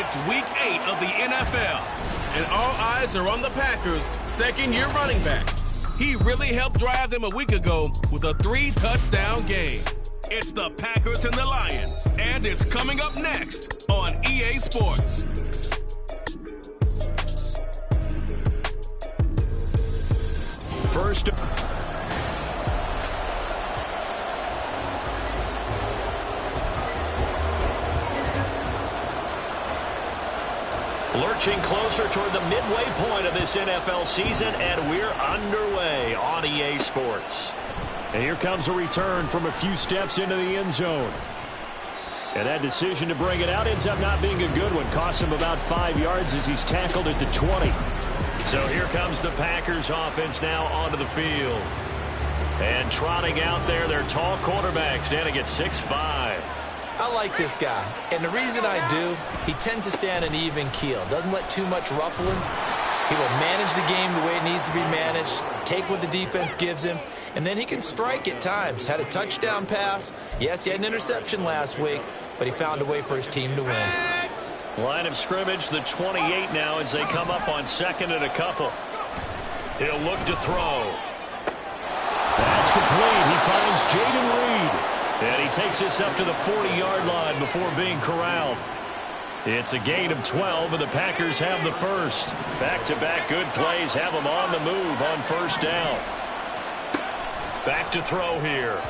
It's Week 8 of the NFL, and all eyes are on the Packers' second-year running back. He really helped drive them a week ago with a 3-touchdown game. It's the Packers and the Lions, and it's coming up next on EA Sports. First. Lurching closer toward the midway point of this NFL season, and we're underway on EA Sports. And here comes a return from a few steps into the end zone. And that decision to bring it out ends up not being a good one. Costs him about 5 yards as he's tackled at the 20. So here comes the Packers offense now onto the field. And trotting out there, their tall quarterback standing at 6'5". I like this guy, and the reason I do, he tends to stay on an even keel. Doesn't let too much ruffle him. He will manage the game the way it needs to be managed, take what the defense gives him, and then he can strike at times. Had a touchdown pass. Yes, he had an interception last week, but he found a way for his team to win. Line of scrimmage, the 28 now as they come up on second and a couple. He'll look to throw. That's complete. He finds Jaden Reed. And he takes this up to the 40-yard line before being corralled. It's a gain of 12, and the Packers have the first. Back-to-back good plays have them on the move on first down. Back to throw here.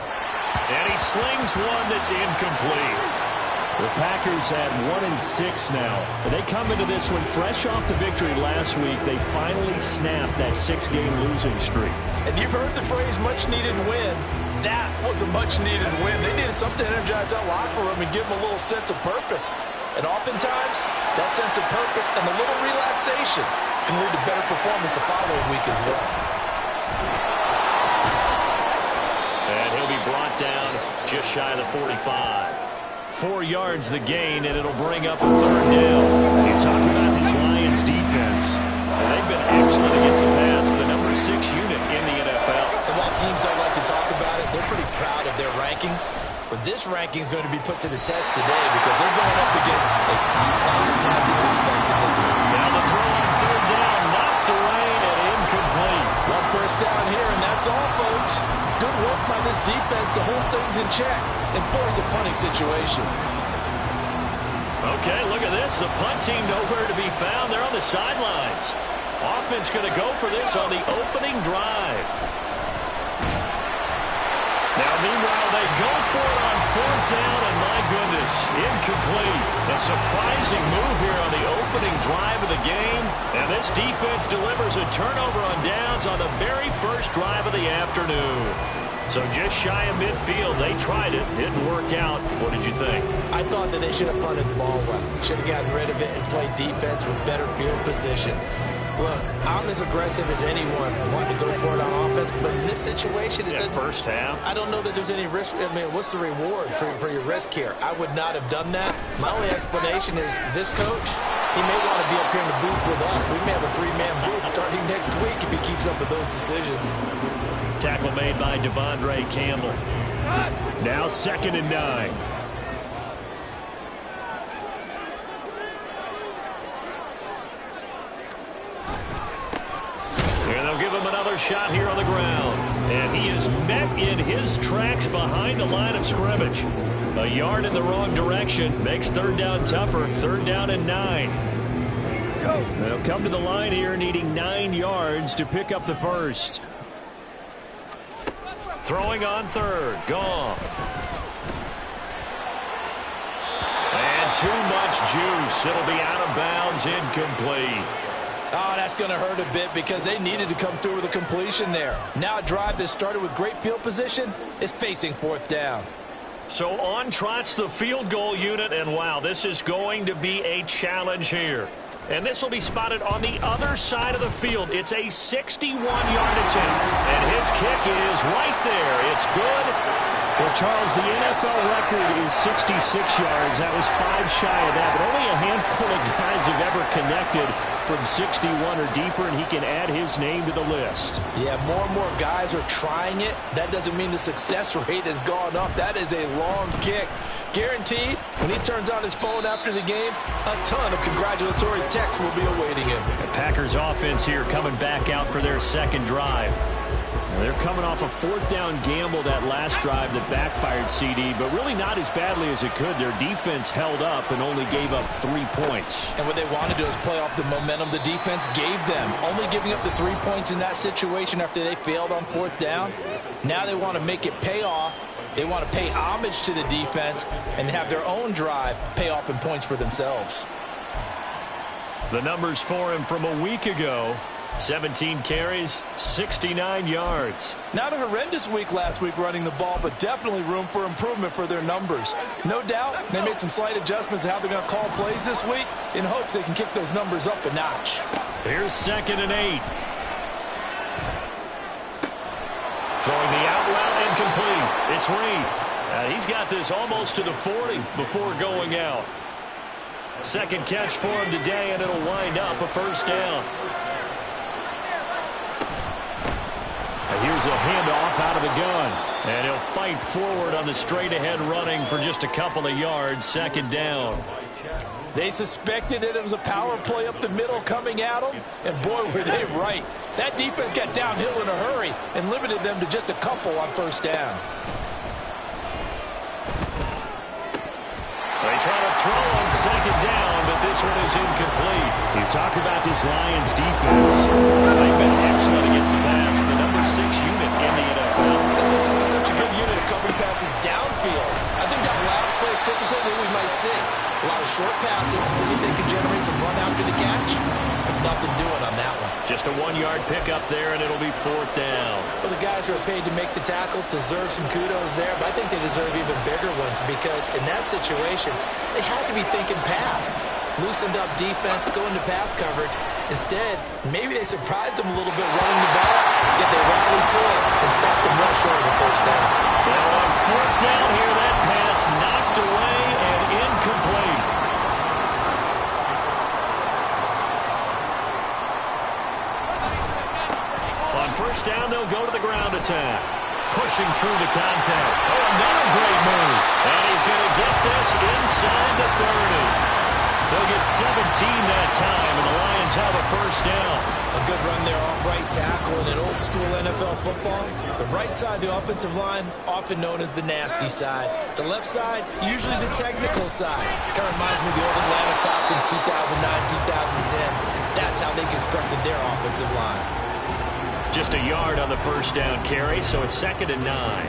And he slings one that's incomplete. The Packers had 1-6 now. And they come into this one fresh off the victory last week. They finally snapped that 6-game losing streak. And you've heard the phrase much-needed win. That was a much-needed win. They needed something to energize that locker room and give them a little sense of purpose. And oftentimes, that sense of purpose and a little relaxation can lead to better performance the following week as well. And he'll be brought down just shy of the 45. 4 yards the gain, and it'll bring up a third down. You talk about this Lions defense. They've been excellent against the pass, the number 6 unit in the NFL. And while teams don't like to talk about it, they're pretty proud of their rankings. But this ranking is going to be put to the test today because they're going up against a top-5 passing offense in this one. Now the throw on third down, knocked away and incomplete. One first down here, and that's all, folks. Good work by this defense to hold things in check and force a punting situation. Okay, look at this. The punt team nowhere to be found. They're on the sidelines. Offense going to go for this on the opening drive. Now, meanwhile, they go for it on fourth down, and my goodness, incomplete. A surprising move here on the opening drive of the game. And this defense delivers a turnover on downs on the very first drive of the afternoon. So just shy of midfield, they tried it, didn't work out. What did you think? I thought that they should have punted the ball well. Should have gotten rid of it and played defense with better field position. Look, I'm as aggressive as anyone wanting to go for it on offense, but in this situation, first half. I don't know that there's any risk. I mean, what's the reward for your risk here? I would not have done that. My only explanation is this coach, he may want to be up here in the booth with us. We may have a 3-man booth starting next week if he keeps up with those decisions. Tackle made by Devondre Campbell. Now 2nd and 9. And they'll give him another shot here on the ground. And he is met in his tracks behind the line of scrimmage. A yard in the wrong direction makes third down tougher. 3rd down and 9. They'll come to the line here needing 9 yards to pick up the first. Throwing on third. Goff. And too much juice. It'll be out of bounds, incomplete. Oh, that's going to hurt a bit because they needed to come through with a completion there. Now a drive that started with great field position is facing 4th down. So on trots the field goal unit, and wow, this is going to be a challenge here. And this will be spotted on the other side of the field. It's a 61-yard attempt. And his kick is right there. It's good. Well, Charles, the NFL record is 66 yards. That was 5 shy of that. But only a handful of guys have ever connected from 61 or deeper, and he can add his name to the list. Yeah, more and more guys are trying it. That doesn't mean the success rate has gone up. That is a long kick. Guaranteed, When he turns on his phone after the game, a ton of congratulatory texts will be awaiting him. The Packers offense here coming back out for their second drive. They're coming off a fourth down gamble that last drive that backfired, CD, but really not as badly as it could. Their defense held up and only gave up 3 points. And what they want to do is play off the momentum the defense gave them. Only giving up the 3 points in that situation after they failed on fourth down. Now they want to make it pay off. They want to pay homage to the defense and have their own drive pay off in points for themselves. The numbers for him from a week ago: 17 carries, 69 yards. Not a horrendous week last week running the ball, but definitely room for improvement for their numbers. No doubt they made some slight adjustments to how they're going to call plays this week in hopes they can kick those numbers up a notch. Here's 2nd and 8. Throwing the out route incomplete. It's Reed. He's got this almost to the 40 before going out. Second catch for him today, and it'll wind up a first down. Here's a handoff out of the gun. And he'll fight forward on the straight-ahead running for just a couple of yards. Second down. They suspected that it was a power play up the middle coming at them, and boy, were they right. That defense got downhill in a hurry and limited them to just a couple on first down. They try to throw on second down, but this one is incomplete. You talk about this Lions defense. They've been excellent against the pass. The number 6 unit in the NFL. This is such a good unit of covering passes downfield. I think that last play is typically what we might see. A lot of short passes, see if they can generate some run after the catch. But nothing doing on that one. Just a 1-yard pickup there, and it'll be fourth down. Well, the guys who are paid to make the tackles deserve some kudos there, but I think they deserve even bigger ones because in that situation, they had to be thinking pass. Loosened up defense, go into pass coverage. Instead, maybe they surprised them a little bit running the ball, yet they rallied to it and stopped them well short of the first down. Well, on fourth down here, that pass knocked away and incomplete. On first down, they'll go to the ground attack. Pushing through the contact. Oh, another great move. And he's going to get this inside the 30. They'll get 17 that time, and the Lions have a first down. A good run there off right tackle. In an old-school NFL football, the right side of the offensive line, often known as the nasty side. The left side, usually the technical side. Kind of reminds me of the old Atlanta Falcons 2009, 2010. That's how they constructed their offensive line. Just a yard on the first down carry, so it's 2nd and 9.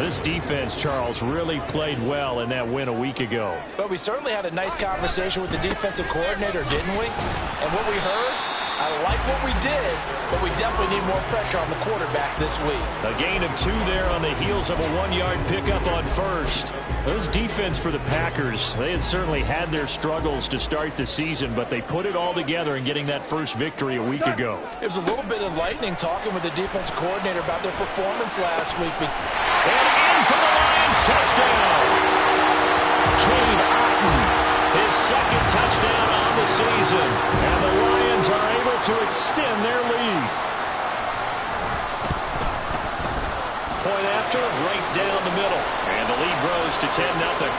This defense, Charles, really played well in that win a week ago. But we certainly had a nice conversation with the defensive coordinator, didn't we? And what we heard, I like what we did, but we definitely need more pressure on the quarterback this week. A gain of 2 there on the heels of a 1-yard pickup on first. This defense for the Packers, they had certainly had their struggles to start the season, but they put it all together in getting that first victory a week ago. It was a little bit enlightening talking with the defensive coordinator about their performance last week. And in for the Lions, touchdown! Cade Otton, his 2nd touchdown on the season, and the Lions are able to extend their lead. Point after, right down the middle, and the lead grows to 10-0.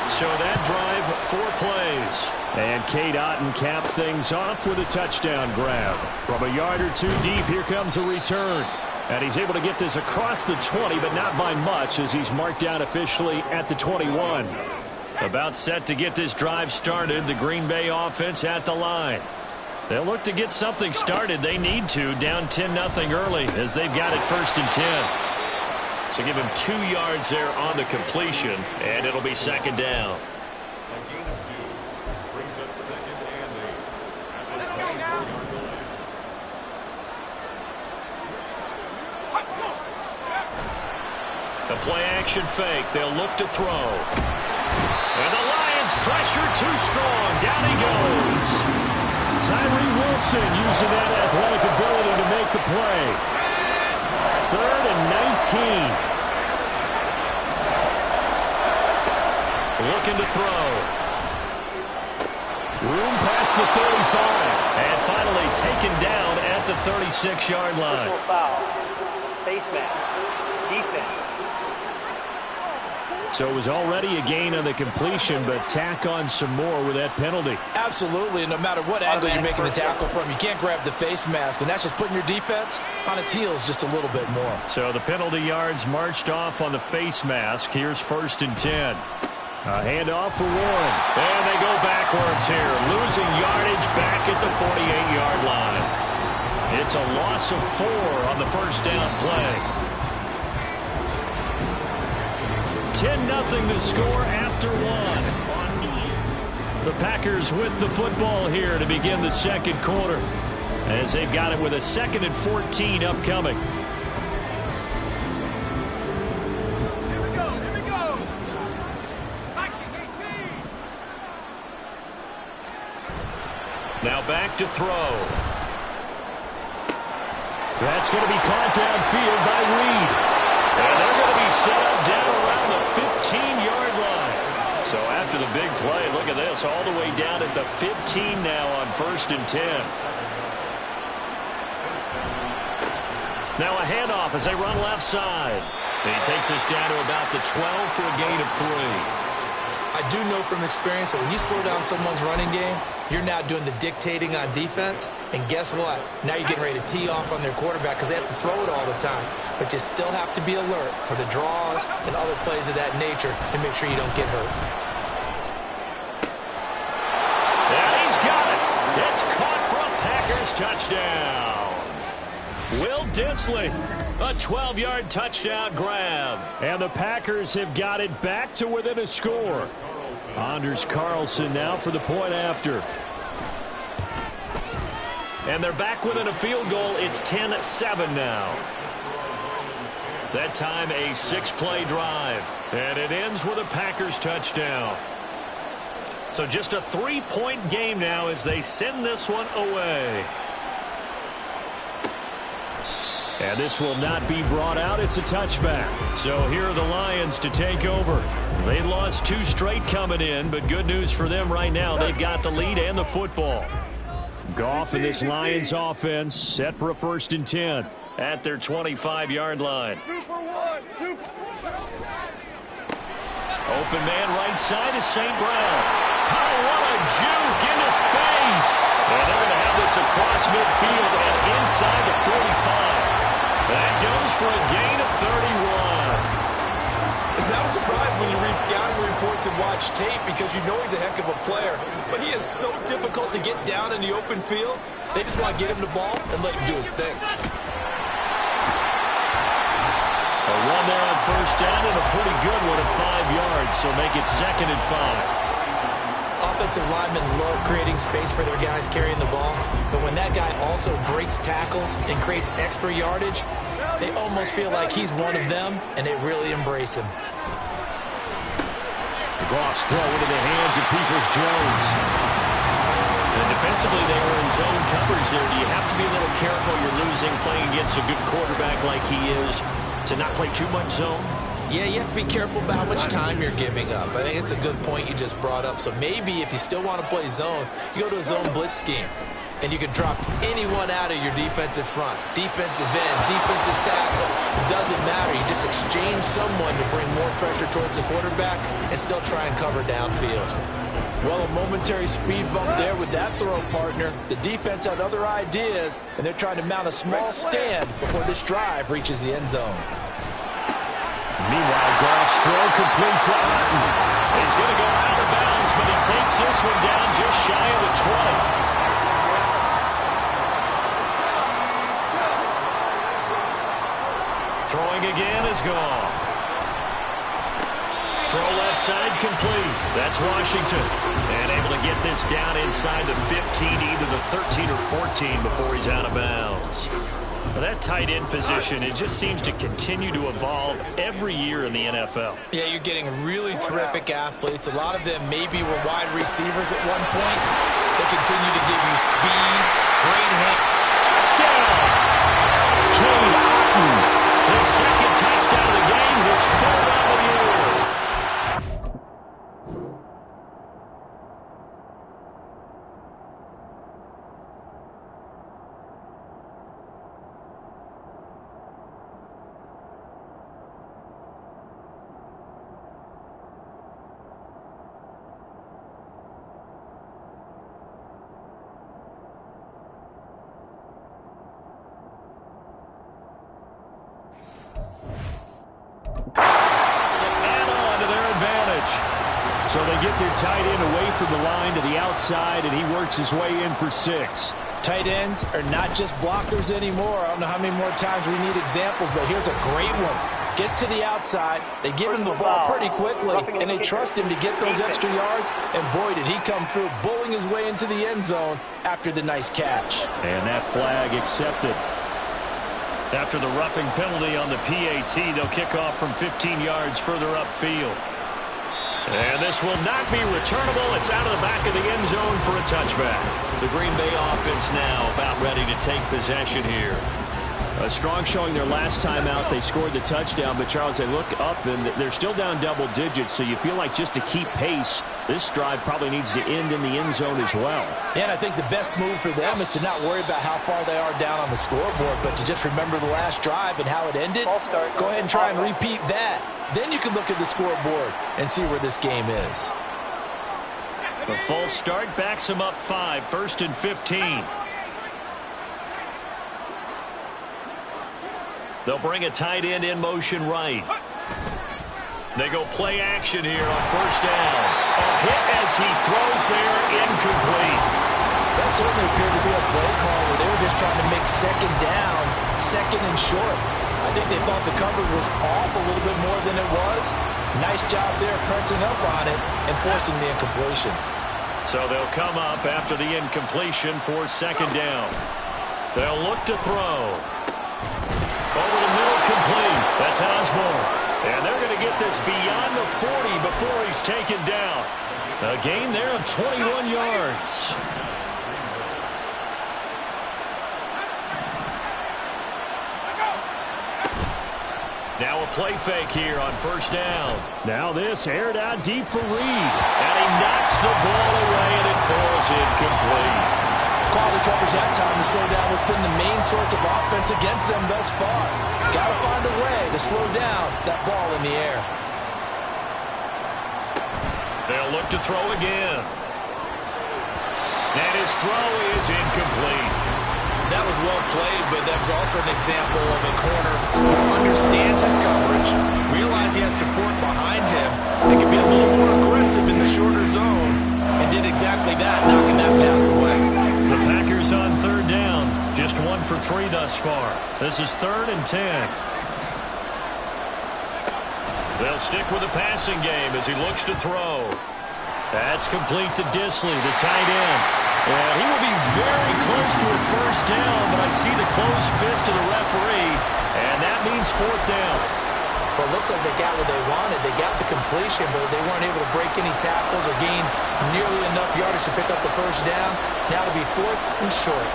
So that drive, 4 plays. And Cade Otton capped things off with a touchdown grab. From a yard or 2 deep, here comes a return. And he's able to get this across the 20, but not by much, as he's marked down officially at the 21. About set to get this drive started, the Green Bay offense at the line. They'll look to get something started. They need to, down 10-0 early, as they've got it 1st and 10. So give him 2 yards there on the completion, and it'll be 2nd down. The play-action fake. They'll look to throw. And the Lions pressure too strong. Down he goes. Tyree Wilson using that athletic ability to make the play. 3rd and 19. Looking to throw. Room past the 35. And finally taken down at the 36-yard line. Foul. Face mask. Defense. So it was already a gain on the completion, but tack on some more with that penalty. Absolutely, and no matter what angle you're making the tackle from, you can't grab the face mask, and that's just putting your defense on its heels just a little bit more. So the penalty yards marched off on the face mask. Here's 1st and 10. A handoff for Warren. And they go backwards here, losing yardage back at the 48-yard line. It's a loss of 4 on the first down play. 10-0 the score after 1. The Packers with the football here to begin the second quarter, as they've got it with a 2nd and 14 upcoming. Here we go. Now back to throw. That's going to be caught downfield by Reed. And they're going to be set up down around the 15-yard line. So after the big play, look at this, all the way down at the 15 now on 1st and 10. Now a handoff as they run left side. And he takes us down to about the 12 for a gain of 3. I do know from experience that when you slow down someone's running game, you're now doing the dictating on defense. And guess what? Now you're getting ready to tee off on their quarterback because they have to throw it all the time. But you still have to be alert for the draws and other plays of that nature and make sure you don't get hurt. And he's got it. It's caught for a Packers touchdown. Will Dissly, a 12-yard touchdown grab. And the Packers have got it back to within a score. Anders Carlson now for the point after. And they're back within a field goal. It's 10-7 now. That time a 6-play drive. And it ends with a Packers touchdown. So just a 3-point game now as they send this one away. And this will not be brought out. It's a touchback. So here are the Lions to take over. They lost 2 straight coming in, but good news for them right now. They've got the lead and the football. Goff and this Lions offense set for a 1st and 10 at their 25-yard line. Open man right side is St. Brown. Oh, what a juke into space. And they're going to have this across midfield and inside the 45. That goes for a gain of 31. It's not a surprise when you read scouting reports and watch tape because you know he's a heck of a player. But he is so difficult to get down in the open field. They just want to get him the ball and let him do his thing. A run there on 1st down and a pretty good one at 5 yards, so make it 2nd and 5. Offensive linemen love creating space for their guys carrying the ball, but when that guy also breaks tackles and creates extra yardage, they almost feel like he's one of them, and they really embrace him. Goff's throw into the hands of Peoples-Jones. And defensively, they were in zone covers there. Do you have to be a little careful? You're losing playing against a good quarterback like he is to not play too much zone? Yeah, you have to be careful about how much time you're giving up. I think it's a good point you just brought up. So maybe if you still want to play zone, you go to a zone blitz scheme. And you can drop anyone out of your defensive front. Defensive end, defensive tackle. It doesn't matter. You just exchange someone to bring more pressure towards the quarterback and still try and cover downfield. Well, a momentary speed bump there with that throw, partner. The defense had other ideas, and they're trying to mount a small stand before this drive reaches the end zone. Meanwhile, Goff's throw complete to Otten. He's going to go out of bounds, but he takes this one down just shy of the 20. Throwing again is gone. Throw left side complete. That's Washington. And able to get this down inside the 15, either the 13 or 14 before he's out of bounds. Well, that tight end position, it just seems to continue to evolve every year in the NFL. Yeah, you're getting really terrific athletes. A lot of them maybe were wide receivers at one point. They continue to give you speed, great hand. Touchdown! Cade Otten. His second touchdown of the game, his 3rd of the year. scrimmage. So they get their tight end away from the line to the outside, and he works his way in for 6. Tight ends are not just blockers anymore. I don't know how many more times we need examples, but here's a great one. Gets to the outside, they give him the ball pretty quickly, and they trust him to get those extra yards, and boy, did he come through, bowling his way into the end zone after the nice catch. And that flag accepted. After the roughing penalty on the PAT, they'll kick off from 15 yards further upfield. And this will not be returnable. It's out of the back of the end zone for a touchback. The Green Bay offense now about ready to take possession here. A strong showing their last time out. They scored the touchdown, but Charles, they look up and they're still down double digits, so you feel like just to keep pace, this drive probably needs to end in the end zone as well. Yeah, and I think the best move for them is to not worry about how far they are down on the scoreboard, but to just remember the last drive and how it ended. Go ahead and try and repeat that. Then you can look at the scoreboard and see where this game is. The false start backs him up 5, 1st and 15. They'll bring a tight end in motion right. They go play action here on 1st down. A hit as he throws there, incomplete. That certainly appeared to be a play call where they were just trying to make 2nd down, 2nd and short. I think they thought the coverage was off a little bit more than it was. Nice job there pressing up on it and forcing the incompletion. So they'll come up after the incompletion for 2nd down. They'll look to throw. Over the middle, complete. That's Osborne. And they're going to get this beyond the 40 before he's taken down. A gain there of 21 yards. Now a play fake here on 1st down. Now this aired out deep for Reed. And he knocks the ball away, and it falls incomplete. Quality coverage that time to slow down has been the main source of offense against them thus far. Got to find a way to slow down that ball in the air. They'll look to throw again. And his throw is incomplete. That was well played, but that was also an example of a corner who understands his coverage, realized he had support behind him, and could be a little more aggressive in the shorter zone, and did exactly that, knocking that pass away. The Packers on 3rd down. Just 1 for 3 thus far. This is 3rd and 10. They'll stick with the passing game as he looks to throw. That's complete to Disley, the tight end. And he will be very close to a 1st down, but I see the closed fist of the referee, and that means 4th down. Well, it looks like they got what they wanted. They got the completion, but they weren't able to break any tackles or gain nearly enough yardage to pick up the 1st down. Now to be 4th and short.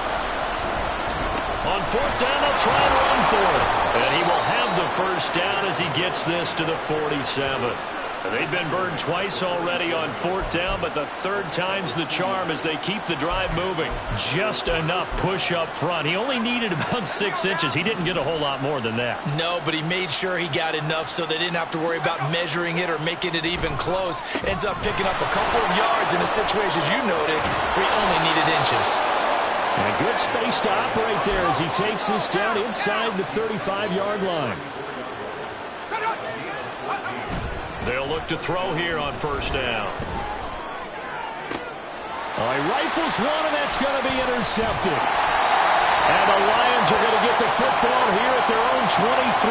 On 4th down, they'll try and run for it. And he will have the 1st down as he gets this to the 47. They've been burned twice already on 4th down, but the 3rd time's the charm as they keep the drive moving. Just enough push up front. He only needed about 6 inches. He didn't get a whole lot more than that. No, but he made sure he got enough so they didn't have to worry about measuring it or making it even close. Ends up picking up a couple of yards in a situation, as you noted, where he only needed inches. And a good space to operate there as he takes this down inside the 35-yard line. They'll look to throw here on 1st down. He rifles one, and that's going to be intercepted. And the Lions are going to get the football here at their own 23.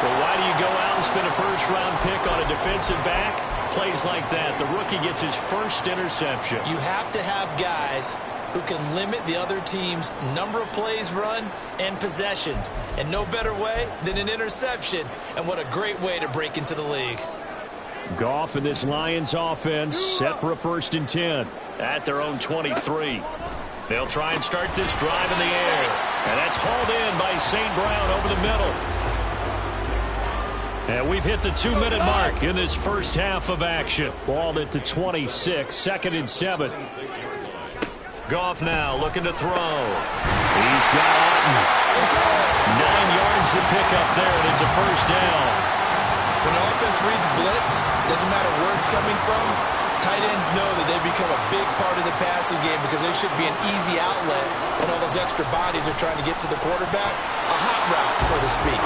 Well, why do you go out and spend a 1st-round pick on a defensive back? Plays like that. The rookie gets his 1st interception. You have to have guys who can limit the other team's number of plays run and possessions. And no better way than an interception. And what a great way to break into the league. Goff and this Lions offense set for a 1st and 10 at their own 23. They'll try and start this drive in the air. And that's hauled in by St. Brown over the middle. And we've hit the 2-minute mark in this 1st half of action. Ball at the 26, 2nd and 7. Goff now looking to throw. He's got Otten. 9 yards to pick up there, and it's a 1st down. When an offense reads blitz, doesn't matter where it's coming from, tight ends know that they've become a big part of the passing game because they should be an easy outlet when all those extra bodies are trying to get to the quarterback. A hot route, so to speak.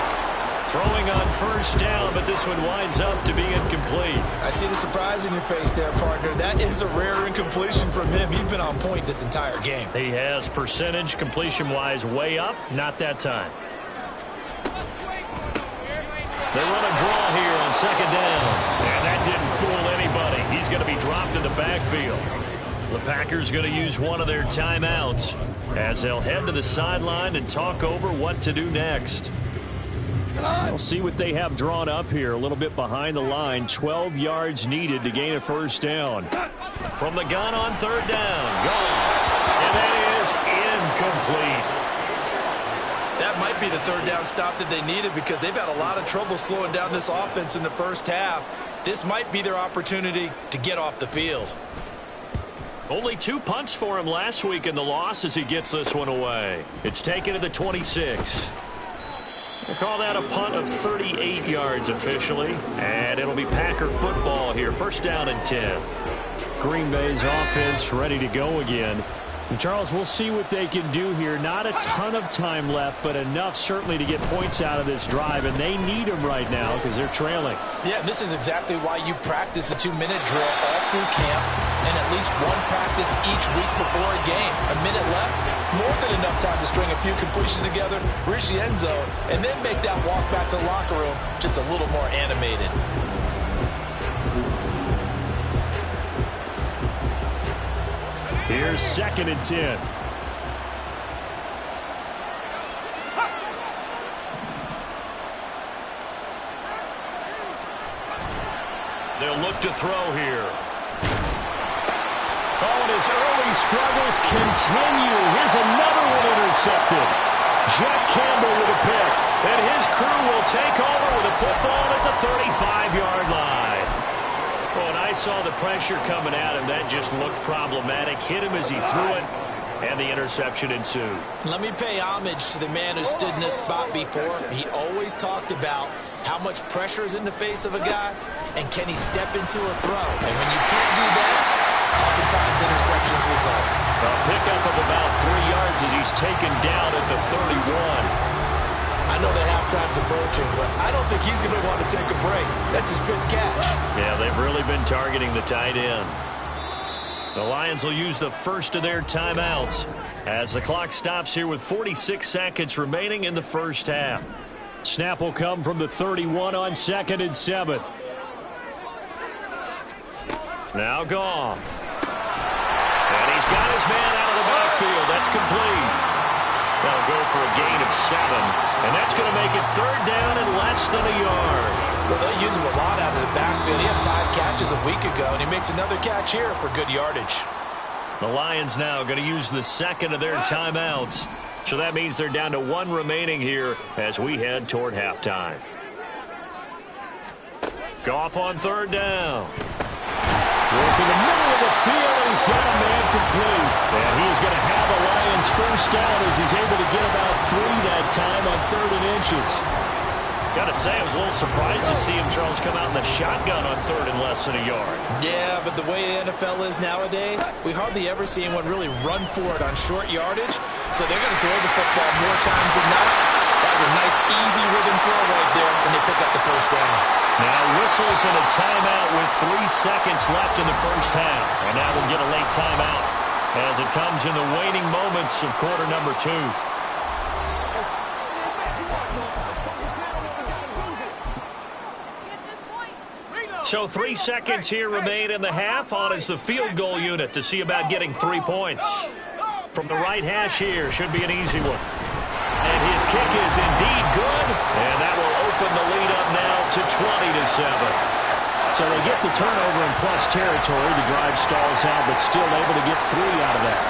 Throwing on first down, but this one winds up to be incomplete. I see the surprise in your face there, partner. That is a rare incompletion from him. He's been on point this entire game. He has percentage completion-wise way up, not that time. They run a draw here on second down, and that didn't fool anybody. He's going to be dropped in the backfield. The Packers going to use one of their timeouts as they'll head to the sideline and talk over what to do next. We'll see what they have drawn up here. A little bit behind the line. 12 yards needed to gain a first down. From the gun on third down. Gone. And that is incomplete. That might be the third down stop that they needed because they've had a lot of trouble slowing down this offense in the first half. This might be their opportunity to get off the field. Only 2 punts for him last week in the loss as he gets this one away. It's taken to the 26. We'll call that a punt of 38 yards officially. And it'll be Packer football here. First down and 10. Green Bay's offense ready to go again. And Charles, we'll see what they can do here. Not a ton of time left, but enough certainly to get points out of this drive. And they need them right now because they're trailing. Yeah, this is exactly why you practice a 2-minute drill all through camp and at least one practice each week before a game. A minute left, more than enough time to string a few completions together, reach the end zone, and then make that walk back to the locker room just a little more animated. Here's second and 10. They'll look to throw here. Oh, and his early struggles continue. Here's another one intercepted. Jack Campbell with a pick. And his crew will take over with a football at the 35-yard line. When I saw the pressure coming at him, that just looked problematic. Hit him as he threw it, and the interception ensued. Let me pay homage to the man who stood in this spot before. He always talked about how much pressure is in the face of a guy, and can he step into a throw. And when you can't do that, oftentimes interceptions result. A pickup of about 3 yards as he's taken down at the 31. I know the halftime's approaching, but I don't think he's going to want to take a break. That's his fifth catch. Yeah, they've really been targeting the tight end. The Lions will use the first of their timeouts as the clock stops here with 46 seconds remaining in the first half. Snap will come from the 31 on second and 7. Now Goff. And he's got his man out of the backfield. That's complete. That'll go for a gain of 7. And that's going to make it third down and less than a yard. Well, they use him a lot out of the backfield. He had 5 catches a week ago, and he makes another catch here for good yardage. The Lions now going to use the second of their timeouts. So that means they're down to 1 remaining here as we head toward halftime. Goff on third down. Working the middle of the field, and he's got a man complete. And he is going to have the Lions first down as he's able to get about 3 that time on 3rd and inches. Got to say, I was a little surprised to see him, Charles, come out in the shotgun on 3rd and less than a yard. Yeah, but the way the NFL is nowadays, we hardly ever see anyone really run for it on short yardage. So they're going to throw the football more times than not. That was a nice, easy rhythm throw right there, and they pick up the first down. Now whistles and a timeout with 3 seconds left in the first half. And now we'll get a late timeout as it comes in the waning moments of quarter number 2. So 3 seconds here remain in the half. On is the field goal unit to see about getting 3 points. From the right hash here, should be an easy one. And his kick is indeed good. And that will open the lead up now to 20-7. So they get the turnover in plus territory. The drive stalls out, but still able to get 3 out of that.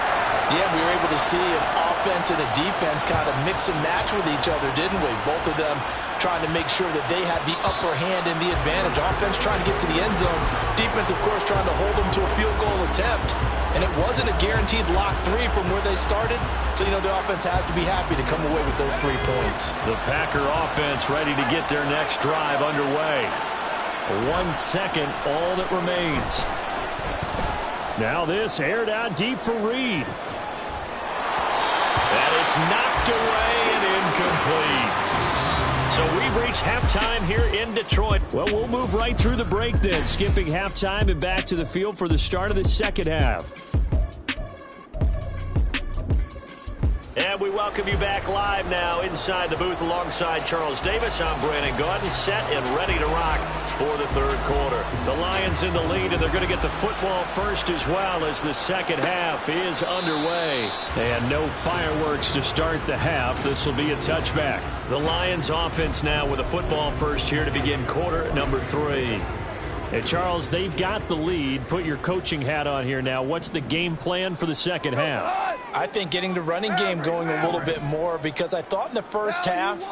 Yeah, we were able to see an offense and a defense kind of mix and match with each other, didn't we? Both of them trying to make sure that they had the upper hand and the advantage. Offense trying to get to the end zone. Defense, of course, trying to hold them to a field goal attempt. And it wasn't a guaranteed lock 3 from where they started. So, you know, the offense has to be happy to come away with those 3 points. The Packer offense ready to get their next drive underway. 1 second, all that remains. Now this aired out deep for Reed. And it's knocked away and incomplete. So we've reached halftime here in Detroit. Well, we'll move right through the break then, skipping halftime and back to the field for the start of the second half. And we welcome you back live now inside the booth alongside Charles Davis. I'm Brandon Gaudin, set and ready to rock for the third quarter. The Lions in the lead, and they're going to get the football first as well as the second half is underway. And no fireworks to start the half. This will be a touchback. The Lions offense now with a football first here to begin quarter number 3. Hey, Charles, they've got the lead. Put your coaching hat on here now. What's the game plan for the second half? I think getting the running game going a little bit more, because I thought in the first half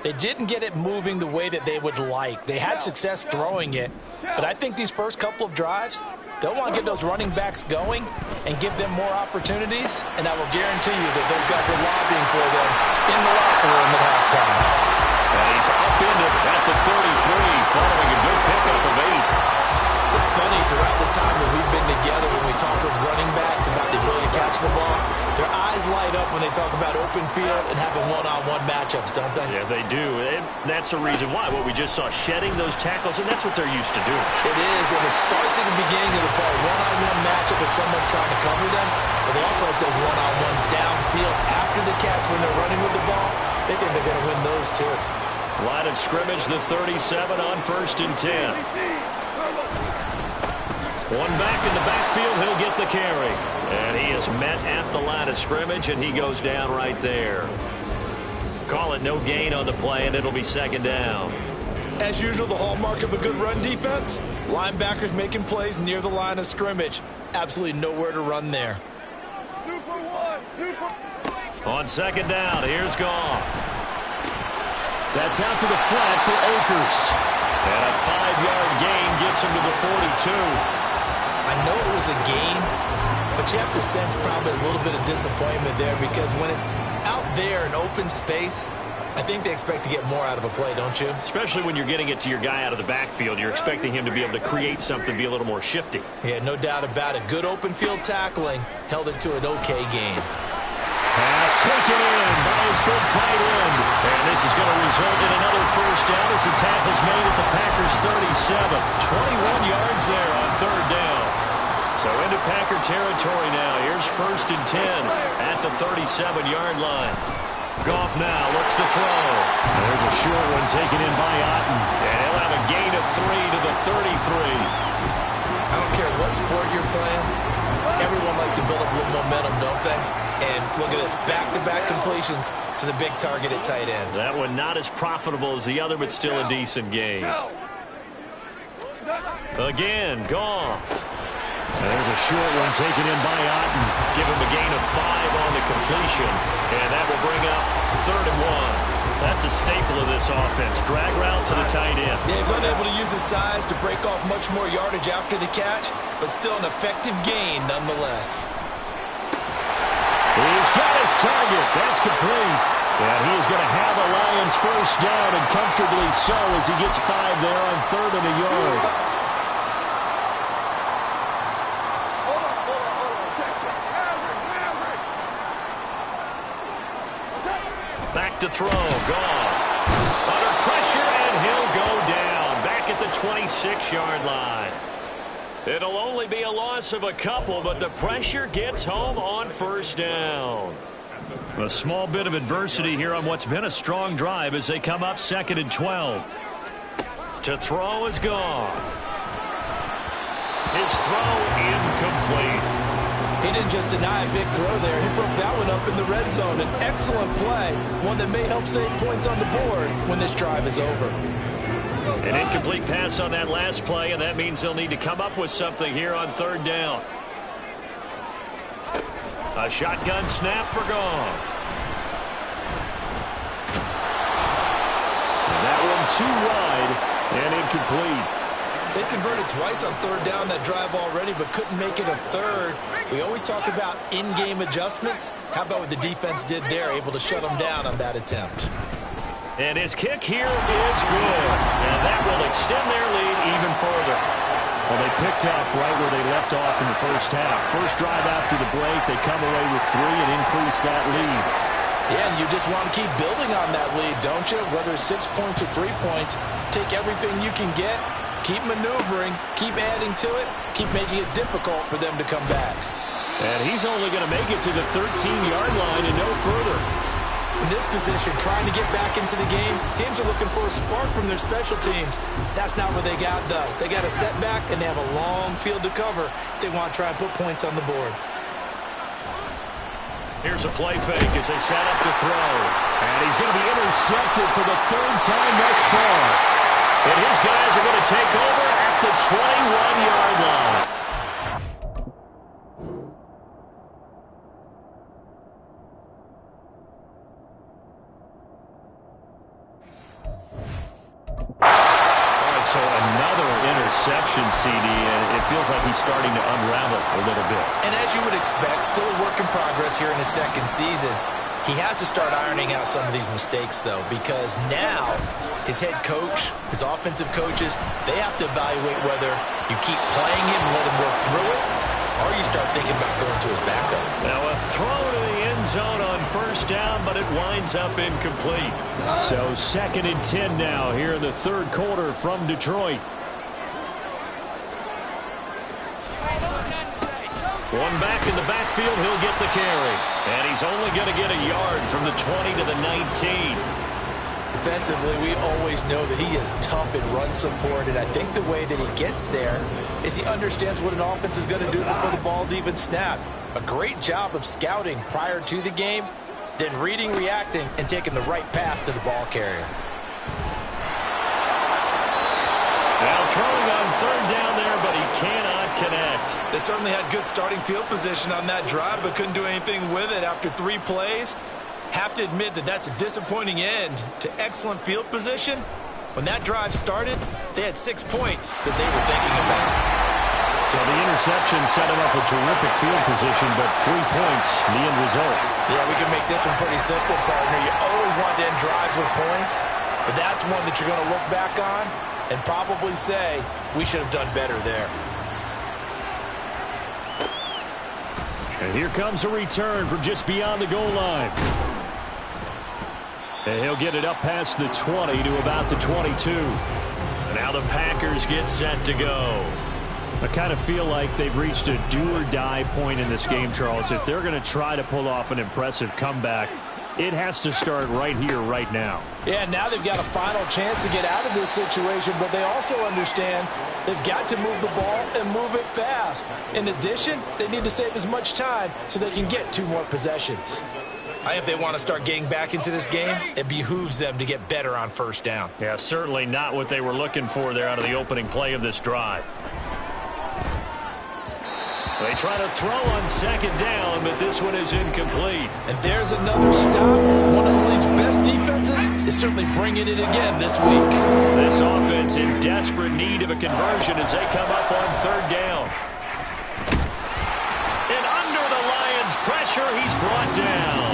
they didn't get it moving the way that they would like. They had success throwing it, but I think these first couple of drives, they'll want to get those running backs going and give them more opportunities, and I will guarantee you that those guys are lobbying for them in the locker room at halftime. And he's upended at the 33 following a good pickup of 8. It's funny, throughout the time that we've been together, when we talk with running backs about the ability to catch the ball, their eyes light up when they talk about open field and having one-on-one matchups, don't they? Yeah, they do. And that's the reason why. What we just saw, shedding those tackles, and that's what they're used to doing. It is, and it starts at the beginning of the play. One-on-one matchup with someone trying to cover them, but they also like those one-on-ones downfield after the catch when they're running with the ball. They think they're going to win those, too. Line of scrimmage, the 37 on 1st and 10. One back in the backfield, he'll get the carry. And he is met at the line of scrimmage, and he goes down right there. Call it no gain on the play, and it'll be second down. As usual, the hallmark of a good run defense, linebackers making plays near the line of scrimmage. Absolutely nowhere to run there. On second down, here's Goff. That's out to the flat for Akers. And a 5-yard gain gets him to the 42. I know it was a game, but you have to sense probably a little bit of disappointment there, because when it's out there in open space, I think they expect to get more out of a play, don't you? Especially when you're getting it to your guy out of the backfield. You're expecting him to be able to create something, be a little more shifty. Yeah, no doubt about it. Good open field tackling held it to an okay game. Pass taken in by his big tight end. And this is going to result in another first down as the tackle's made at the Packers' 37. 21 yards there on third down. So into Packer territory now. Here's 1st and 10 at the 37-yard line. Goff now looks to throw. There's a short one taken in by Otten. And he'll have a gain of 3 to the 33. I don't care what sport you're playing. Everyone likes to build up a little momentum, don't they? And look at this, back-to-back completions to the big target at tight end. That one not as profitable as the other, but still a decent game. Again, Goff. There's a short one taken in by Otten. Give him a gain of 5 on the completion. And that will bring up 3rd and 1. That's a staple of this offense. Drag route to the tight end. Yeah, he's unable to use his size to break off much more yardage after the catch, but still an effective gain nonetheless. He's got his target. That's complete. And he is going to have the Lions first down, and comfortably so, as he gets 5 there on 3rd and a yard. Back to throw. Goff. Under pressure, and he'll go down. Back at the 26-yard line. It'll only be a loss of a couple, but the pressure gets home on first down. A small bit of adversity here on what's been a strong drive as they come up 2nd and 12. To throw is Goff. His throw incomplete. He didn't just deny a big throw there. He broke that one up in the red zone. An excellent play, one that may help save points on the board when this drive is over. An incomplete pass on that last play, and that means they'll need to come up with something here on 3rd down. A shotgun snap for Goff. That one too wide and incomplete. They converted twice on 3rd down that drive already, but couldn't make it a 3rd. We always talk about in-game adjustments. How about what the defense did there, able to shut them down on that attempt. And his kick here is good. And that will extend their lead even further. Well, they picked up right where they left off in the first half. First drive after the break, they come away with 3 and increase that lead. Yeah, and you just want to keep building on that lead, don't you? Whether it's 6 points or 3 points, take everything you can get, keep maneuvering, keep adding to it, keep making it difficult for them to come back. And he's only going to make it to the 13-yard line and no further. In this position, trying to get back into the game, teams are looking for a spark from their special teams. That's not what they got, though. They got a setback, and they have a long field to cover if they want to try and put points on the board. Here's a play fake as they set up to throw. And he's going to be intercepted for the third time thus far. And his guys are going to take over at the 21-yard line. So another interception, CD, and it feels like he's starting to unravel a little bit. And as you would expect, still a work in progress here in his second season. He has to start ironing out some of these mistakes, though, because now his head coach, his offensive coaches, they have to evaluate whether you keep playing him and let him work through it, or you start thinking about going to his backup. Now a throw to the end zone on first down, but it winds up incomplete. So 2nd and 10 now here in the third quarter from Detroit. One back in the backfield, he'll get the carry. And he's only going to get a yard from the 20 to the 19. Defensively, we always know that he is tough in run support, and I think the way that he gets there is he understands what an offense is going to do before the ball's even snapped. A great job of scouting prior to the game, then reading, reacting, and taking the right path to the ball carrier. Now throwing on third down there, but he cannot connect. They certainly had good starting field position on that drive, but couldn't do anything with it after 3 plays. Have to admit that that's a disappointing end to excellent field position. When that drive started, they had 6 points that they were thinking about. So the interception set him up a terrific field position, but 3 points, the end result. Yeah, we can make this one pretty simple, partner. You always want to end drives with points, but that's one that you're going to look back on and probably say, we should have done better there. And here comes a return from just beyond the goal line. And he'll get it up past the 20 to about the 22. Now the Packers get set to go. I kind of feel like they've reached a do-or-die point in this game, Charles. If they're going to try to pull off an impressive comeback, it has to start right here, right now. Yeah, now they've got a final chance to get out of this situation, but they also understand they've got to move the ball and move it fast. In addition, they need to save as much time so they can get 2 more possessions. If they want to start getting back into this game, it behooves them to get better on first down. Yeah, certainly not what they were looking for there out of the opening play of this drive. They try to throw on second down, but this one is incomplete. And there's another stop. One of the league's best defenses is certainly bringing it again this week. This offense in desperate need of a conversion as they come up on third down. And under the Lions' pressure, he's brought down.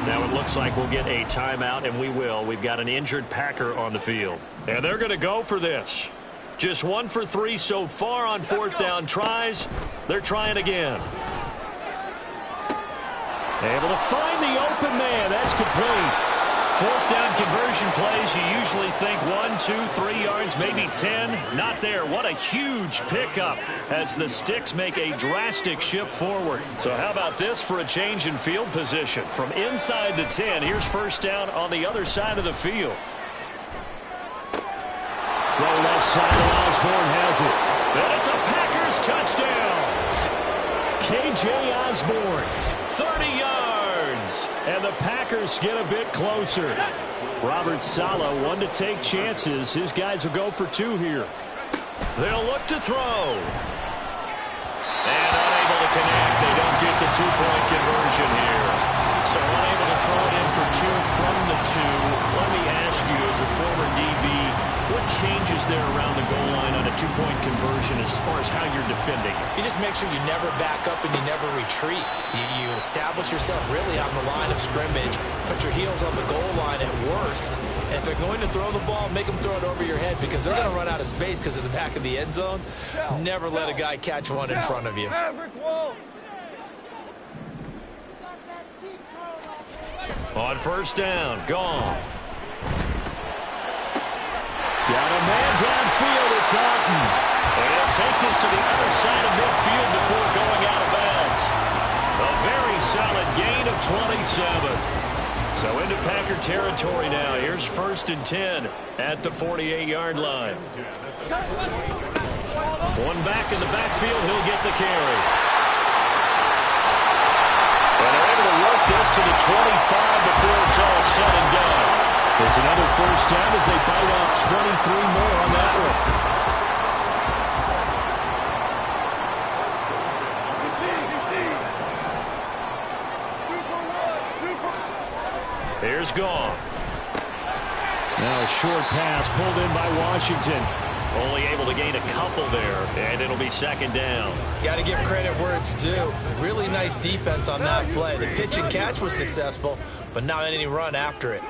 Now it looks like we'll get a timeout, and we will. We've got an injured Packer on the field. And they're going to go for this. Just 1 for 3 so far on fourth down tries. They're trying again. Able to find the open man. That's complete. Fourth down conversion plays, you usually think 1, 2, 3 yards, maybe 10. Not there. What a huge pickup as the Sticks make a drastic shift forward. So how about this for a change in field position? From inside the 10, here's first down on the other side of the field. Throw left side, Osborne has it. And it's a Packers touchdown. K.J. Osborne, 30 yards. And the Packers get a bit closer. Robert Saleh, one to take chances. His guys will go for 2 here. They'll look to throw. And unable to connect. They don't get the 2-point conversion here. So unable to throw it in for 2 from the 2. Let me ask you, as a former DB, what changes there around the goal line on a 2-point conversion as far as how you're defending? You just make sure you never back up and you never retreat. You establish yourself really on the line of scrimmage, put your heels on the goal line at worst. And if they're going to throw the ball, make them throw it over your head because they're going to run out of space because of the back of the end zone. Never let a guy catch one in front of you. On first down, Goff. Got a man downfield. It's Orton. And he'll take this to the other side of midfield before going out of bounds. A very solid gain of 27. So into Packer territory now. Here's 1st and 10 at the 48-yard line. One back in the backfield. He'll get the carry. And they're able to work this to the 25 before it's all said and done. It's another first down as they bite off 23 more on that one. Here's Goff. Now a short pass pulled in by Washington. Only able to gain a couple there, and it'll be 2nd down. Got to give credit where it's due. Really nice defense on that play. The pitch and catch was successful, but not any run after it.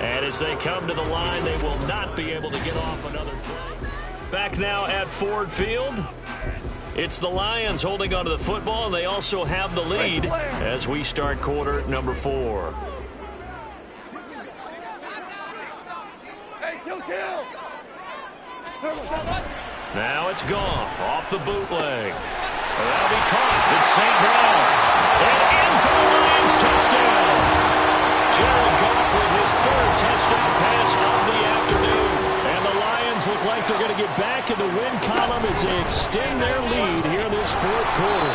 And as they come to the line, they will not be able to get off another play. Back now at Ford Field. It's the Lions holding onto the football, and they also have the lead as we start quarter number 4. Now it's Goff off the bootleg. That'll be caught. It's St. Brown. And in for the Lions touchdown. Jared Goff with his 3rd touchdown pass of the afternoon. And the Lions look like they're going to get back in the win column as they extend their lead here in this 4th quarter.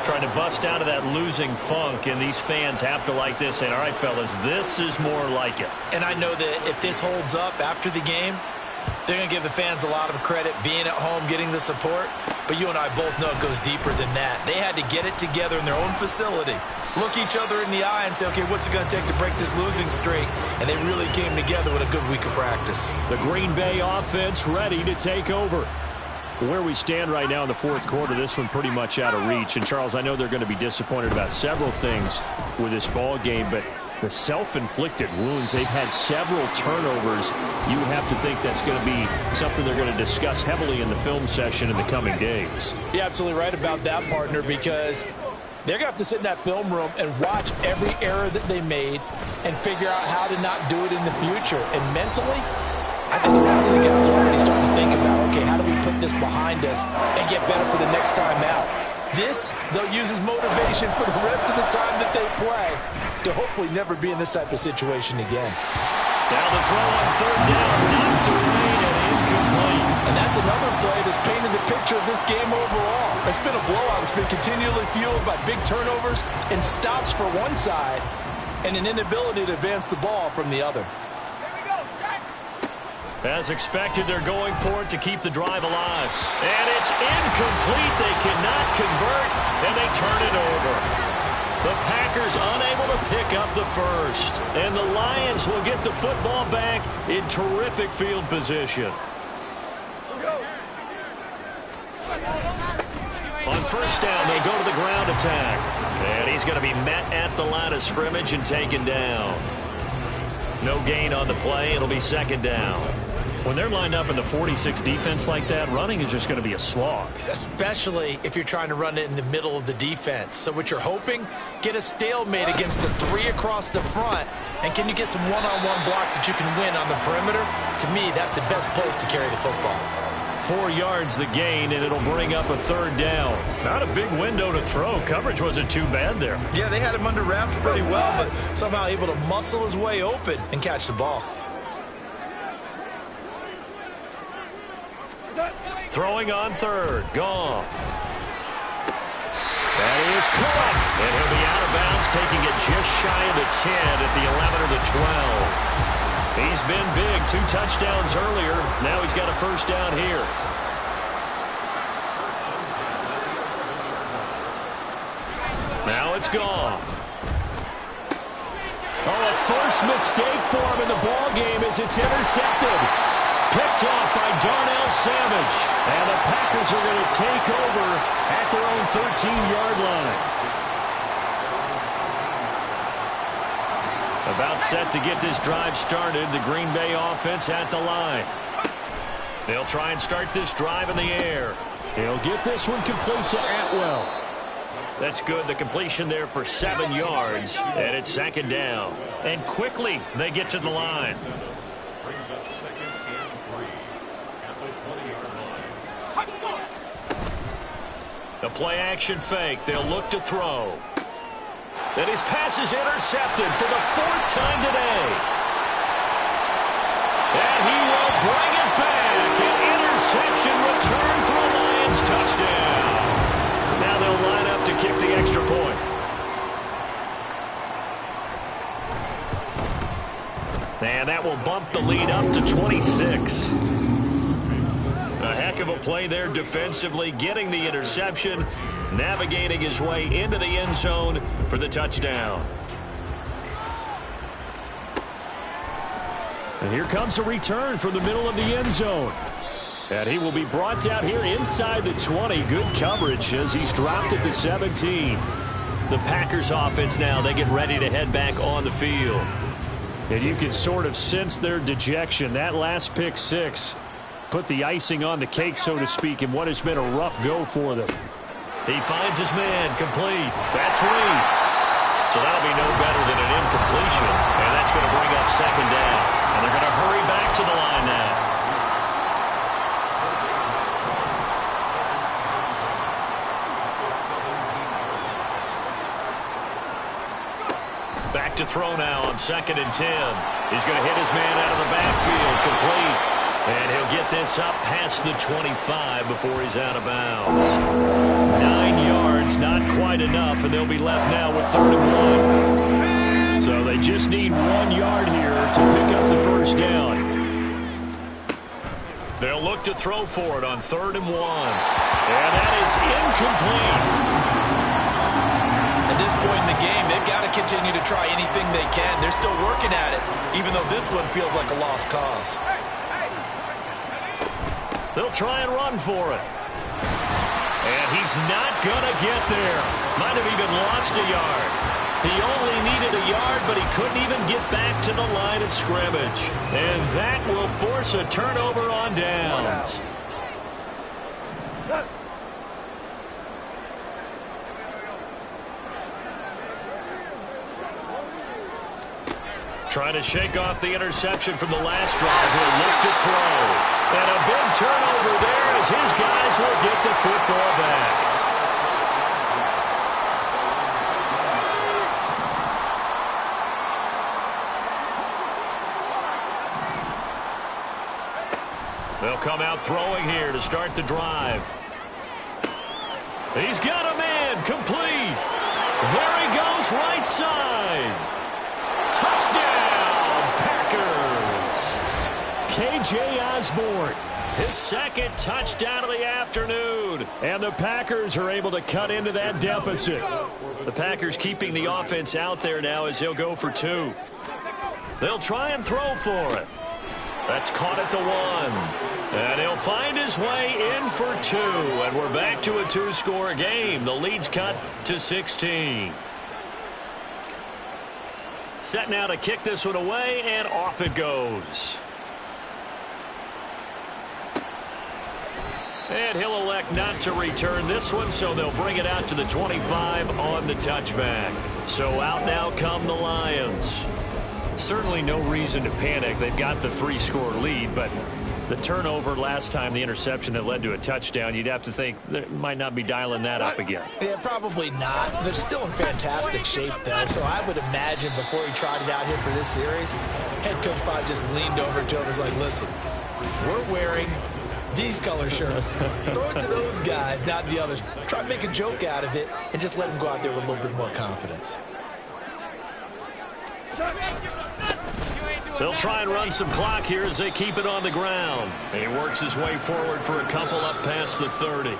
Trying to bust out of that losing funk, and these fans have to like this. And all right, fellas, this is more like it. And I know that if this holds up after the game, they're going to give the fans a lot of credit being at home, getting the support. But you and I both know it goes deeper than that. They had to get it together in their own facility, look each other in the eye and say, okay, what's it going to take to break this losing streak? And they really came together with a good week of practice. The Green Bay offense ready to take over. Where we stand right now in the 4th quarter, this one pretty much out of reach. And, Charles, I know they're going to be disappointed about several things with this ball game, but the self-inflicted wounds, they've had several turnovers. You would have to think that's going to be something they're going to discuss heavily in the film session in the coming days. You're absolutely right about that, partner, because they're going to have to sit in that film room and watch every error that they made and figure out how to not do it in the future. And mentally, I think a lot of the guys are already starting to think about, okay, how do we put this behind us and get better for the next time out? This, they'll use as motivation for the rest of the time that they play to hopefully never be in this type of situation again. Now the throw on 3rd down, knocked away and incomplete. And that's another play that's painted the picture of this game overall. It's been a blowout. It's been continually fueled by big turnovers and stops for one side and an inability to advance the ball from the other. As expected, they're going for it to keep the drive alive. And it's incomplete. They cannot convert, and they turn it over. The Packers unable to pick up the first. And the Lions will get the football back in terrific field position. On first down, they go to the ground attack. And he's going to be met at the line of scrimmage and taken down. No gain on the play. It'll be 2nd down. When they're lined up in the 46 defense like that, running is just going to be a slog. Especially if you're trying to run it in the middle of the defense. So what you're hoping, get a stalemate against the 3 across the front, and can you get some one-on-one blocks that you can win on the perimeter? To me, that's the best place to carry the football. 4 yards the gain, and it'll bring up a 3rd down. Not a big window to throw. Coverage wasn't too bad there. Yeah, they had him under wraps pretty well, but somehow able to muscle his way open and catch the ball. Throwing on 3rd, Goff. That is caught, and he'll be out of bounds, taking it just shy of the 10 at the 11 or the 12. He's been big, 2 touchdowns earlier. Now he's got a first down here. Now it's Goff. Oh, a first mistake for him in the ball game as it's intercepted. Picked off by Darnell Savage. And the Packers are going to take over at their own 13-yard line. About set to get this drive started. The Green Bay offense at the line. They'll try and start this drive in the air. He'll get this one complete to Atwell. That's good. The completion there for 7 yards, and it's second down. And quickly they get to the line. Brings up 2nd and 3 at the 20-yard line. The play-action fake. They'll look to throw. And his pass is intercepted for the 4th time today. And he will bring it back. An interception return for a Lions touchdown. Now they'll line up to kick the extra point. And that will bump the lead up to 26. A heck of a play there defensively, getting the interception, navigating his way into the end zone for the touchdown. And here comes a return from the middle of the end zone. And he will be brought down here inside the 20. Good coverage as he's dropped at the 17. The Packers offense now, they get ready to head back on the field. And you can sort of sense their dejection. That last pick six put the icing on the cake, so to speak, in what has been a rough go for them. He finds his man, complete. That's Reed. So that'll be no better than an incompletion. And that's going to bring up second down. And they're going to hurry back to the line now. Back to throw now on 2nd and 10. He's going to hit his man out of the backfield, complete. And he'll get this up past the 25 before he's out of bounds. 9 yards, not quite enough, and they'll be left now with 3rd and 1. So they just need 1 yard here to pick up the first down. They'll look to throw for it on 3rd and 1. And that is incomplete. At this point in the game, they've got to continue to try anything they can. They're still working at it, even though this one feels like a lost cause. They'll try and run for it. And he's not going to get there. Might have even lost a yard. He only needed a yard, but he couldn't even get back to the line of scrimmage. And that will force a turnover on downs. Trying to shake off the interception from the last drive. He'll look to throw. And a big turnover there as his guys will get the football back. They'll come out throwing here to start the drive. He's got a man, complete. There he goes, right side. Touchdown, Packers. K.J. Osborne, his 2nd touchdown of the afternoon. And the Packers are able to cut into that deficit. The Packers keeping the offense out there now as he'll go for 2. They'll try and throw for it. That's caught at the 1. And he'll find his way in for 2. And we're back to a 2-score game. The lead's cut to 16. Set now to kick this one away, and off it goes. And he'll elect not to return this one, so they'll bring it out to the 25 on the touchback. So out now come the Lions. Certainly no reason to panic. They've got the 3-score lead, but the turnover last time, the interception that led to a touchdown, you'd have to think they might not be dialing that up again. Yeah, probably not. They're still in fantastic shape, though, so I would imagine before he trotted out here for this series, head coach probably just leaned over to him and was like, listen, we're wearing these color shirts. Throw it to those guys, not the others. Try to make a joke out of it and just let him go out there with a little bit more confidence. They'll try and run some clock here as they keep it on the ground. And he works his way forward for a couple up past the 30.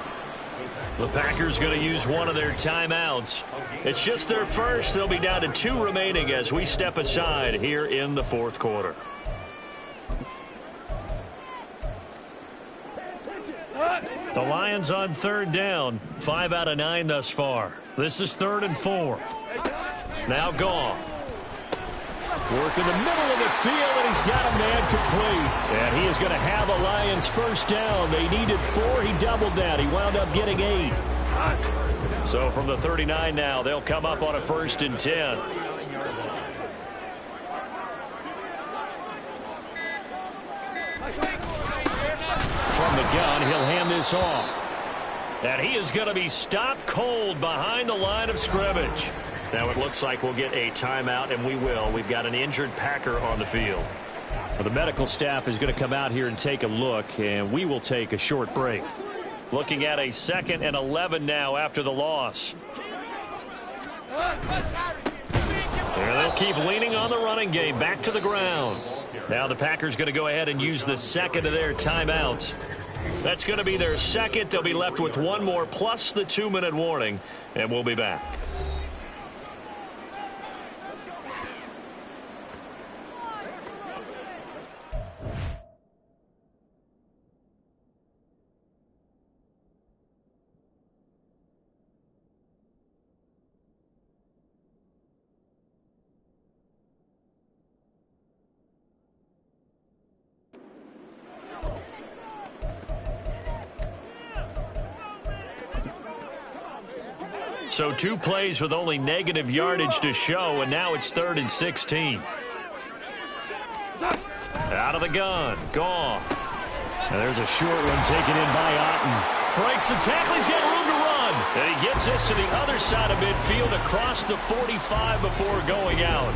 The Packers going to use one of their timeouts. It's just their first. They'll be down to 2 remaining as we step aside here in the 4th quarter. The Lions on 3rd down. 5 out of 9 thus far. This is 3rd and 4. Now Goff. Working the middle of the field, and he's got a man complete. And he is going to have a Lions first down. They needed 4. He doubled that. He wound up getting 8. So from the 39 now, they'll come up on a 1st and 10. From the gun, he'll hand this off. And he is going to be stopped cold behind the line of scrimmage. Now it looks like we'll get a timeout, and we will. We've got an injured Packer on the field. Well, the medical staff is going to come out here and take a look, and we will take a short break. Looking at a 2nd and 11 now after the loss. And they'll keep leaning on the running game. Back to the ground. Now the Packers going to go ahead and use the 2nd of their timeouts. That's going to be their 2nd. They'll be left with 1 more plus the 2-minute warning, and we'll be back. So 2 plays with only negative yardage to show, and now it's 3rd and 16. Out of the gun. Goff. And there's a short one taken in by Otten. Breaks the tackle. He's got room to run. And he gets this to the other side of midfield across the 45 before going out.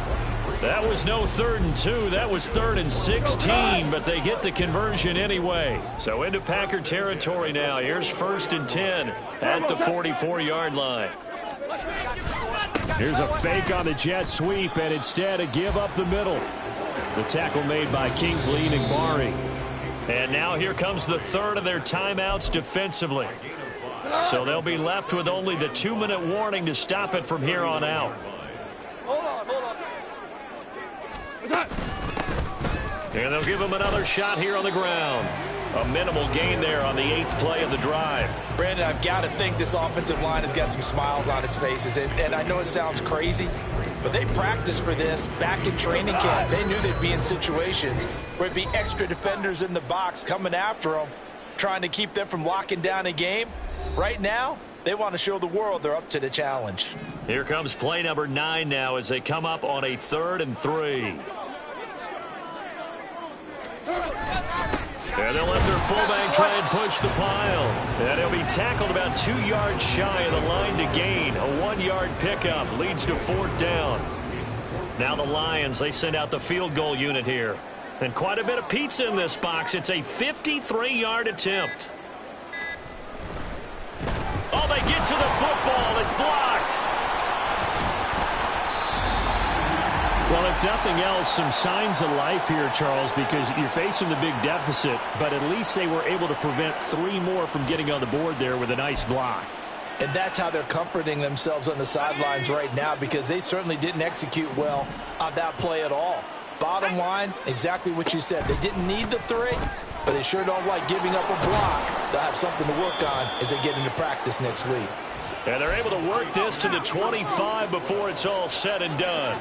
That was no 3rd and 2. That was 3rd and 16, but they get the conversion anyway. So into Packer territory now. Here's 1st and 10 at the 44-yard line. Here's a fake on the jet sweep, and instead a give up the middle. The tackle made by Kingsley Enagbari. And now here comes the 3rd of their timeouts defensively. So they'll be left with only the 2-minute warning to stop it from here on out. And they'll give him another shot here on the ground. A minimal gain there on the 8th play of the drive. Brandon, I've got to think this offensive line has got some smiles on its faces. And I know it sounds crazy, but they practiced for this back in training camp. They knew they'd be in situations where it'd be extra defenders in the box coming after them, trying to keep them from locking down a game. Right now, they want to show the world they're up to the challenge. Here comes play number 9 now as they come up on a 3rd and 3. And they'll let their fullback try and push the pile. And he'll be tackled about 2 yards shy of the line to gain. A 1-yard pickup leads to 4th down. Now the Lions, they send out the field goal unit here. And quite a bit of pizza in this box. It's a 53-yard attempt. Oh, they get to the football. It's blocked. Well, if nothing else, some signs of life here, Charles, because you're facing the big deficit, but at least they were able to prevent 3 more from getting on the board there with a nice block. And that's how they're comforting themselves on the sidelines right now, because they certainly didn't execute well on that play at all. Bottom line, exactly what you said. They didn't need the 3, but they sure don't like giving up a block. They'll have something to work on as they get into practice next week. And they're able to work this to the 25 before it's all said and done.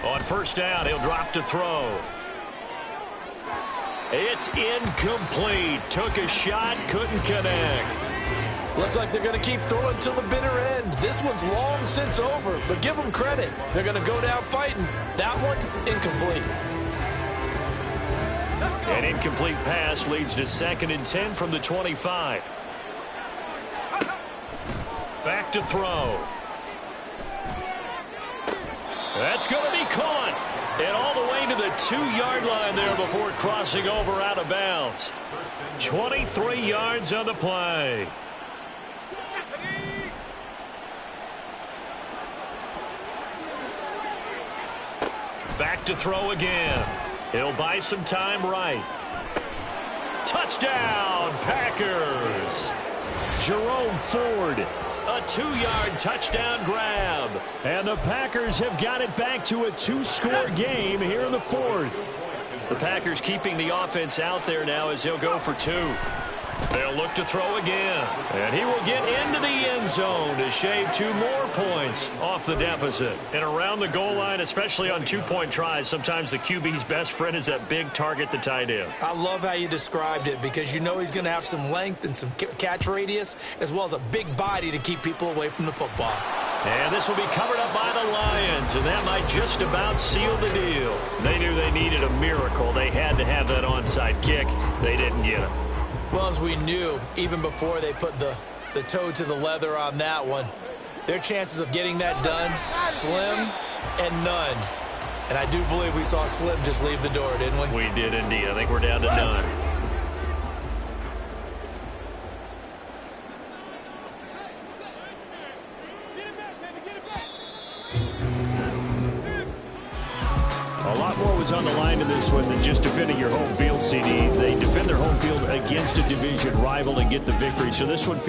On 1st down, he'll drop to throw. It's incomplete. Took a shot, couldn't connect. Looks like they're going to keep throwing till the bitter end. This one's long since over, but give them credit. They're going to go down fighting. That one, incomplete. An incomplete pass leads to 2nd and 10 from the 25. Back to throw. That's going to be caught. And all the way to the 2-yard line there before crossing over out of bounds. 23 yards on the play. Back to throw again. He'll buy some time right. Touchdown, Packers. Jerome Ford. A 2-yard touchdown grab. And the Packers have got it back to a 2-score game here in the 4th. The Packers keeping the offense out there now as he'll go for 2. They'll look to throw again. And he will get into the end zone to shave 2 more points off the deficit. And around the goal line, especially on 2-point tries, sometimes the QB's best friend is that big target, the tight end. I love how you described it because you know he's going to have some length and some catch radius as well as a big body to keep people away from the football. And this will be covered up by the Lions, and that might just about seal the deal. They knew they needed a miracle. They had to have that onside kick. They didn't get it. Well, as we knew, even before they put the toe to the leather on that one, their chances of getting that done, slim and none. And I do believe we saw Slim just leave the door, didn't we? We did indeed. I think we're down to none. A lot more was on the line in this one than just defending your home field, CD. They defend their home field against a division rival and get the victory. So this one